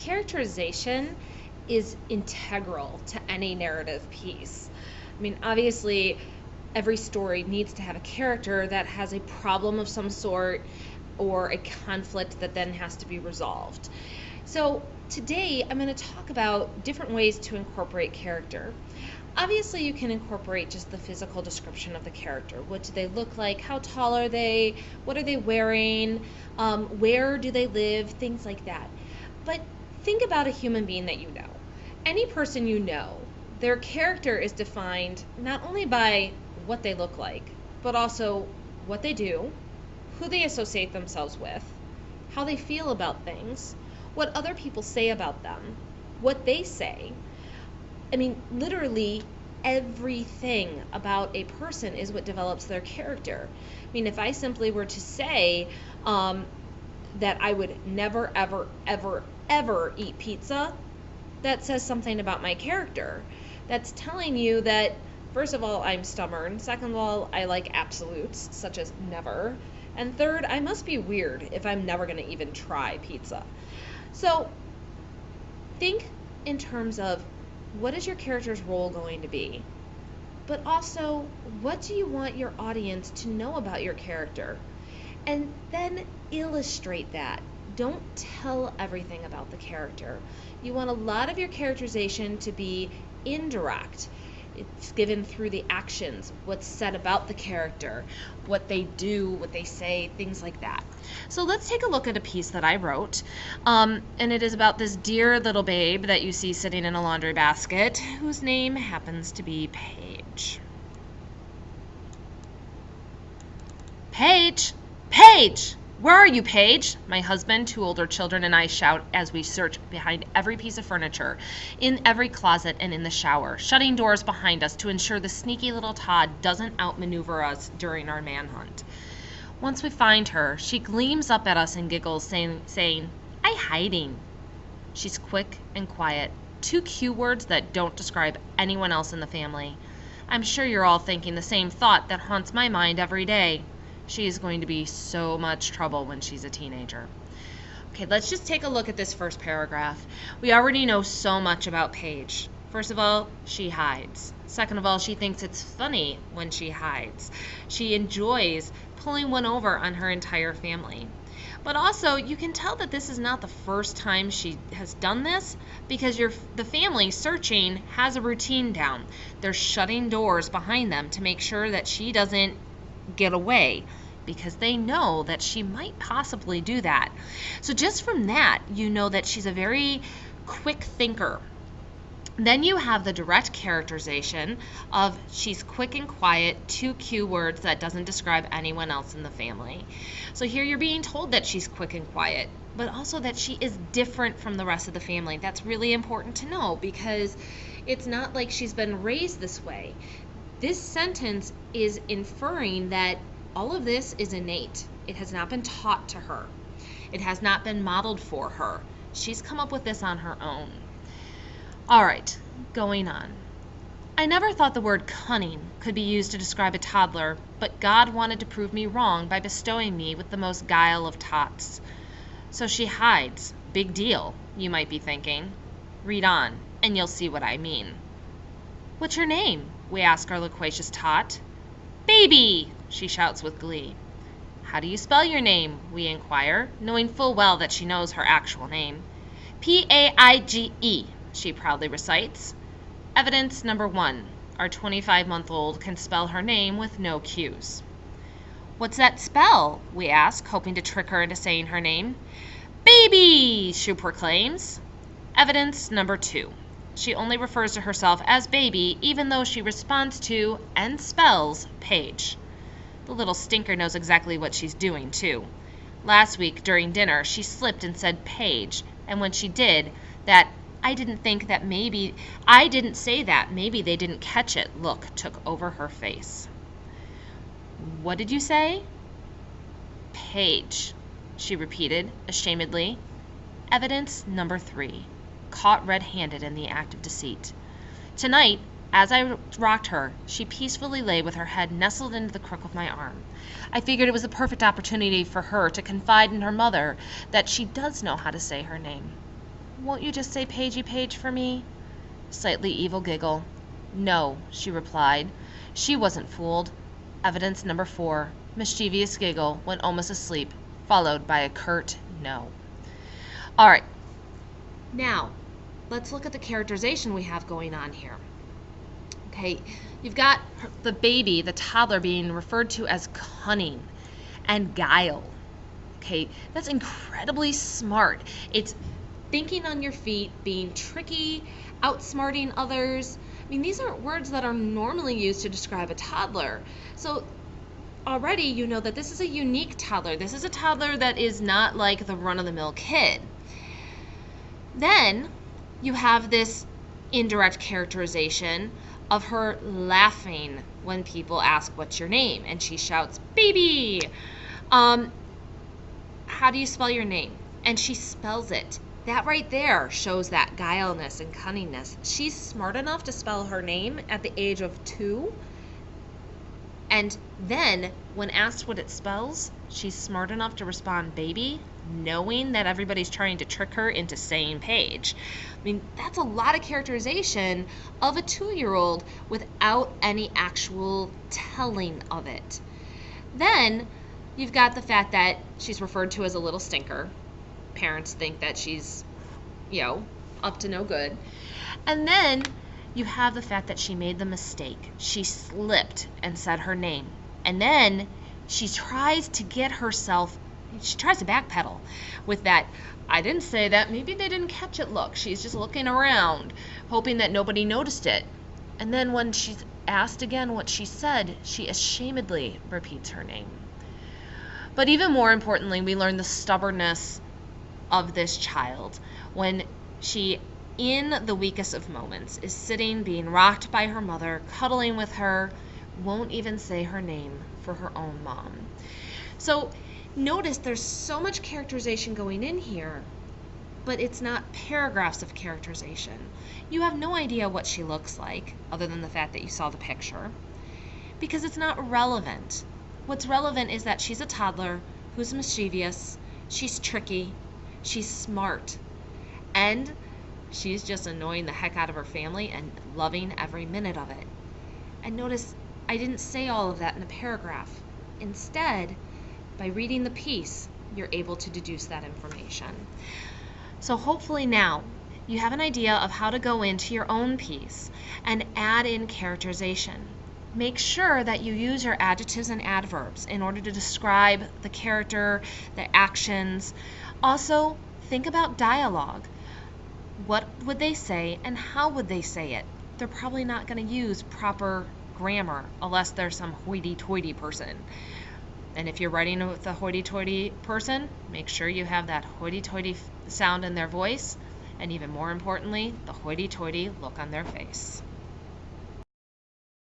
Characterization is integral to any narrative piece. I mean, obviously, every story needs to have a character that has a problem of some sort or a conflict that then has to be resolved. So, today I'm going to talk about different ways to incorporate character. Obviously, you can incorporate just the physical description of the character. What do they look like? How tall are they? What are they wearing? Where do they live? Things like that. But think about a human being that you know. Any person you know, their character is defined not only by what they look like, but also what they do, who they associate themselves with, how they feel about things, what other people say about them, what they say. I mean, literally everything about a person is what develops their character. I mean, if I simply were to say that I would never, ever, ever, ever eat pizza, that says something about my character. That's telling you that, first of all, I'm stubborn. Second of all, I like absolutes, such as never. And third, I must be weird if I'm never going to even try pizza. So think in terms of, what is your character's role going to be? But also, what do you want your audience to know about your character? And then illustrate that. Don't tell everything about the character. You want a lot of your characterization to be indirect. It's given through the actions, what's said about the character, what they do, what they say, things like that. So let's take a look at a piece that I wrote. And it is about this dear little babe that you see sitting in a laundry basket, whose name happens to be Paige. Paige! Paige! Where are you, Paige? My husband, two older children, and I shout as we search behind every piece of furniture, in every closet, and in the shower, shutting doors behind us to ensure the sneaky little Todd doesn't outmaneuver us during our manhunt. Once we find her, she gleams up at us and giggles, saying, "I hiding." She's quick and quiet, two cue words that don't describe anyone else in the family. I'm sure you're all thinking the same thought that haunts my mind every day. She is going to be so much trouble when she's a teenager. Okay, let's just take a look at this first paragraph. We already know so much about Paige. First of all, she hides. Second of all, she thinks it's funny when she hides. She enjoys pulling one over on her entire family. But also, you can tell that this is not the first time she has done this, because the family searching has a routine down. They're shutting doors behind them to make sure that she doesn't get away, because they know that she might possibly do that. So just from that, you know that she's a very quick thinker. Then you have the direct characterization of she's quick and quiet, two cue words that doesn't describe anyone else in the family. So here you're being told that she's quick and quiet, but also that she is different from the rest of the family. That's really important to know, because it's not like she's been raised this way. This sentence is inferring that all of this is innate. It has not been taught to her. It has not been modeled for her. She's come up with this on her own. All right, going on. I never thought the word cunning could be used to describe a toddler, but God wanted to prove me wrong by bestowing me with the most guile of tots. So she hides. Big deal, you might be thinking. Read on, and you'll see what I mean. What's your name? We ask our loquacious tot. Baby, she shouts with glee. How do you spell your name? We inquire, knowing full well that she knows her actual name. Paige, she proudly recites. Evidence number 1. Our 25-month-old can spell her name with no cues. What's that spell? We ask, hoping to trick her into saying her name. Baby, she proclaims. Evidence number 2. She only refers to herself as Baby, even though she responds to and spells Paige. The little stinker knows exactly what she's doing, too. Last week, during dinner, she slipped and said Paige, and when she did, that I didn't say that, maybe they didn't catch it look took over her face. What did you say? Paige, she repeated, ashamedly. Evidence number 3. Caught red-handed in the act of deceit. Tonight, as I rocked her, she peacefully lay with her head nestled into the crook of my arm. I figured it was the perfect opportunity for her to confide in her mother that she does know how to say her name. Won't you just say Pagey Page for me? Slightly evil giggle. No, she replied. She wasn't fooled. Evidence number 4. Mischievous giggle when almost asleep, followed by a curt no. All right. Now, let's look at the characterization we have going on here. Okay, you've got the baby, the toddler, being referred to as cunning and guile. Okay, that's incredibly smart. It's thinking on your feet, being tricky, outsmarting others. I mean, these aren't words that are normally used to describe a toddler. So already you know that this is a unique toddler. This is a toddler that is not like the run-of-the-mill kid. Then you have this indirect characterization of her laughing when people ask, what's your name? And she shouts, baby! How do you spell your name? And she spells it. That right there shows that guilelessness and cunningness. She's smart enough to spell her name at the age of 2. And then, when asked what it spells, she's smart enough to respond, baby, knowing that everybody's trying to trick her into saying Paige. I mean, that's a lot of characterization of a 2-year-old without any actual telling of it. Then, you've got the fact that she's referred to as a little stinker. Parents think that she's, up to no good. And then you have the fact that she made the mistake. She slipped and said her name. And then she tries to backpedal with that, I didn't say that, maybe they didn't catch it look. She's just looking around, hoping that nobody noticed it. And then when she's asked again what she said, she ashamedly repeats her name. But even more importantly, we learn the stubbornness of this child when she, in the weakest of moments, is sitting, being rocked by her mother, cuddling with her, won't even say her name for her own mom. So notice there's so much characterization going in here, but it's not paragraphs of characterization. You have no idea what she looks like, other than the fact that you saw the picture, because it's not relevant. What's relevant is that she's a toddler who's mischievous, she's tricky, she's smart, and she's just annoying the heck out of her family and loving every minute of it. And notice I didn't say all of that in a paragraph. Instead, by reading the piece, you're able to deduce that information. So hopefully now you have an idea of how to go into your own piece and add in characterization. Make sure that you use your adjectives and adverbs in order to describe the character, the actions. Also, think about dialogue. What would they say and how would they say it? They're probably not going to use proper grammar unless they're some hoity-toity person. And if you're writing with a hoity-toity person, make sure you have that hoity-toity sound in their voice, and even more importantly, the hoity-toity look on their face.